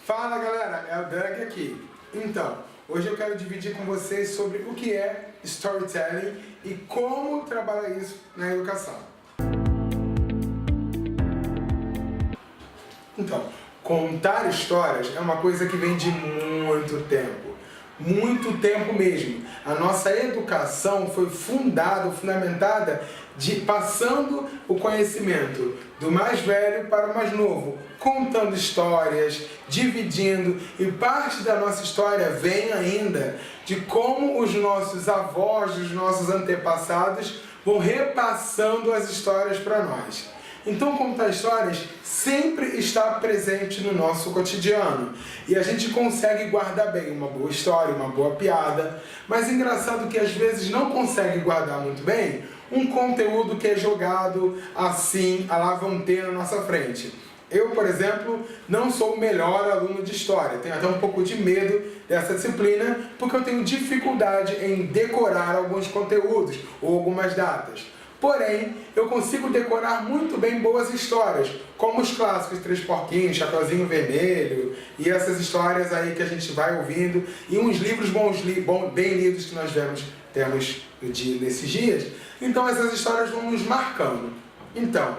Fala galera, é o Doug aqui. Então, hoje eu quero dividir com vocês sobre o que é storytelling e como trabalhar isso na educação. Então, contar histórias é uma coisa que vem de muito tempo mesmo. A nossa educação foi fundamentada passando o conhecimento do mais velho para o mais novo, contando histórias, dividindo, e parte da nossa história vem ainda de como os nossos avós, os nossos antepassados vão repassando as histórias para nós. Então, contar histórias sempre está presente no nosso cotidiano. E a gente consegue guardar bem uma boa história, uma boa piada. Mas é engraçado que às vezes não consegue guardar muito bem um conteúdo que é jogado assim, a lá vão ter na nossa frente. Eu, por exemplo, não sou o melhor aluno de história. Tenho até um pouco de medo dessa disciplina, porque eu tenho dificuldade em decorar alguns conteúdos ou algumas datas. Porém, eu consigo decorar muito bem boas histórias, como os clássicos Três Porquinhos, Chapeuzinho Vermelho, e essas histórias aí que a gente vai ouvindo, e uns livros bem lidos que nós temos nesses dias. Então essas histórias vão nos marcando. Então,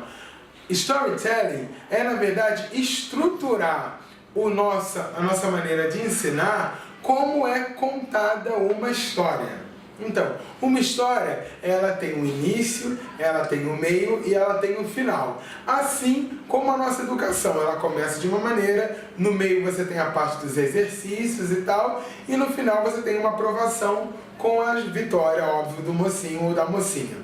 storytelling é, na verdade, estruturar a nossa maneira de ensinar como é contada uma história. Então, uma história, ela tem um início, ela tem um meio e ela tem um final. Assim como a nossa educação, ela começa de uma maneira, no meio você tem a parte dos exercícios e tal, e no final você tem uma aprovação com a vitória, óbvio, do mocinho ou da mocinha.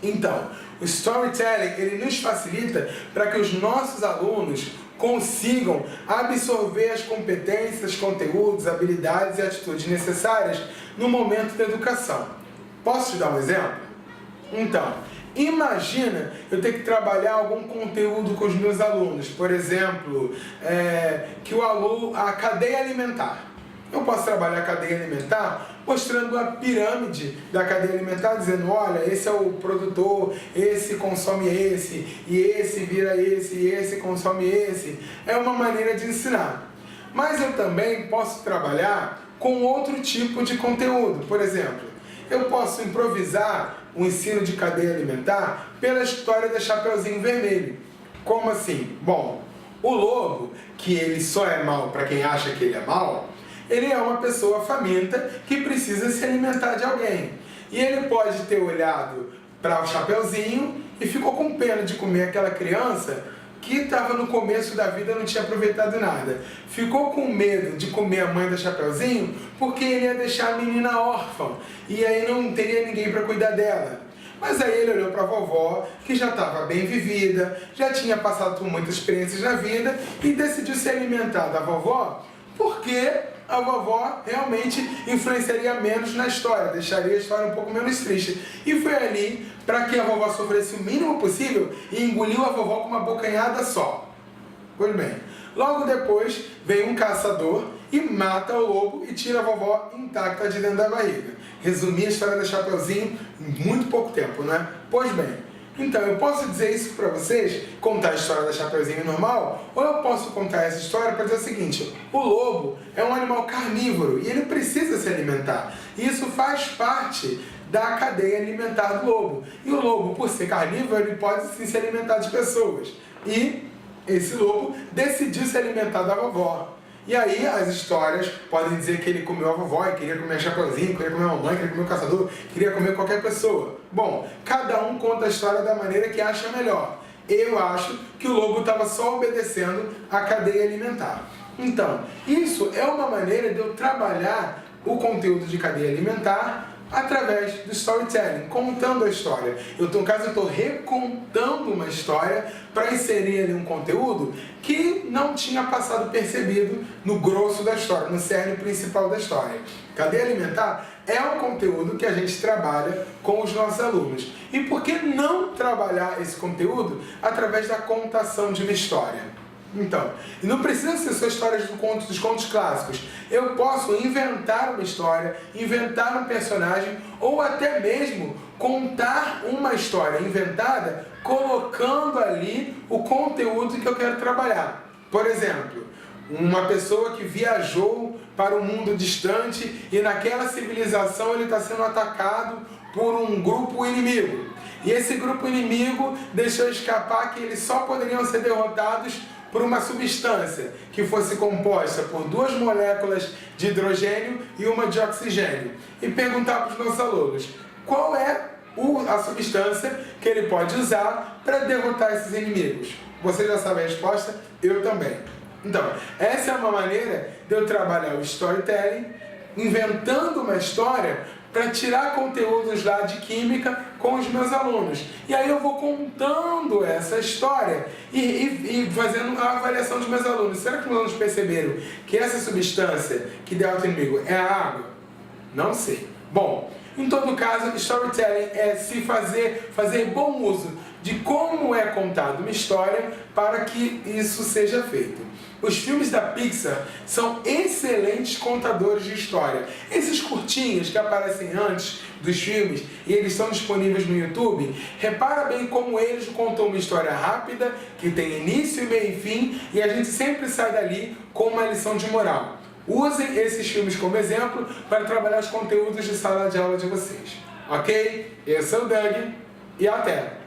Então, o storytelling, ele nos facilita para que os nossos alunos consigam absorver as competências, conteúdos, habilidades e atitudes necessárias no momento da educação. Posso te dar um exemplo? Então, imagina eu ter que trabalhar algum conteúdo com os meus alunos, por exemplo, a cadeia alimentar. Eu posso trabalhar a cadeia alimentar mostrando a pirâmide da cadeia alimentar, dizendo, olha, esse é o produtor, esse consome esse, e esse vira esse, e esse consome esse. É uma maneira de ensinar. Mas eu também posso trabalhar com outro tipo de conteúdo. Por exemplo, eu posso improvisar o ensino de cadeia alimentar pela história da Chapeuzinho Vermelho. Como assim? Bom, o lobo, que ele só é mau para quem acha que ele é mau, ele é uma pessoa faminta que precisa se alimentar de alguém. E ele pode ter olhado para o Chapeuzinho e ficou com pena de comer aquela criança que estava no começo da vida e não tinha aproveitado nada. Ficou com medo de comer a mãe da Chapeuzinho porque ele ia deixar a menina órfã e aí não teria ninguém para cuidar dela. Mas aí ele olhou para a vovó, que já estava bem vivida, já tinha passado por muitas experiências na vida e decidiu se alimentar da vovó porque a vovó realmente influenciaria menos na história, deixaria a história um pouco menos triste. E foi ali para que a vovó sofresse o mínimo possível e engoliu a vovó com uma bocanhada só. Pois bem, logo depois vem um caçador e mata o lobo e tira a vovó intacta de dentro da barriga. Resumi a história da Chapeuzinho em muito pouco tempo, né? Pois bem, então eu posso dizer isso para vocês, contar a história da Chapeuzinho normal, ou eu posso contar essa história para dizer o seguinte, o lobo é um animal carnívoro e ele precisa se alimentar. E isso faz parte da cadeia alimentar do lobo. E o lobo, por ser carnívoro, ele pode sim se alimentar de pessoas. E esse lobo decidiu se alimentar da vovó. E aí as histórias podem dizer que ele comeu a vovó, e queria comer a Chapeuzinho, queria comer a mamãe, queria comer o caçador, queria comer qualquer pessoa. Bom, cada um conta a história da maneira que acha melhor. Eu acho que o lobo estava só obedecendo a cadeia alimentar. Então, isso é uma maneira de eu trabalhar o conteúdo de cadeia alimentar através do storytelling, contando a história. No caso, eu estou recontando uma história para inserir ali um conteúdo que não tinha passado percebido no grosso da história, no cerne principal da história. Cadeia alimentar é um conteúdo que a gente trabalha com os nossos alunos. E por que não trabalhar esse conteúdo através da contação de uma história? Então, e não precisa ser só histórias dos contos clássicos. Eu posso inventar uma história, inventar um personagem, ou até mesmo contar uma história inventada, colocando ali o conteúdo que eu quero trabalhar. Por exemplo, uma pessoa que viajou para um mundo distante e naquela civilização ele está sendo atacado por um grupo inimigo. E esse grupo inimigo deixou escapar que eles só poderiam ser derrotados por uma substância que fosse composta por 2 moléculas de hidrogênio e uma de oxigênio. E perguntar para os nossos alunos, qual é a substância que ele pode usar para derrotar esses inimigos? Você já sabe a resposta? Eu também. Então, essa é uma maneira de eu trabalhar o storytelling, inventando uma história para tirar conteúdos lá de química com os meus alunos. E aí eu vou contando essa história e fazendo a avaliação dos meus alunos. Será que os meus alunos perceberam que essa substância que derrota o inimigo é a água? Não sei. Bom, em todo caso, storytelling é se fazer bom uso de como é contada uma história para que isso seja feito. Os filmes da Pixar são excelentes contadores de história. Esses curtinhos que aparecem antes dos filmes e eles estão disponíveis no YouTube, repara bem como eles contam uma história rápida, que tem início, meio e fim, e a gente sempre sai dali com uma lição de moral. Usem esses filmes como exemplo para trabalhar os conteúdos de sala de aula de vocês. Ok? Eu sou o Doug e até!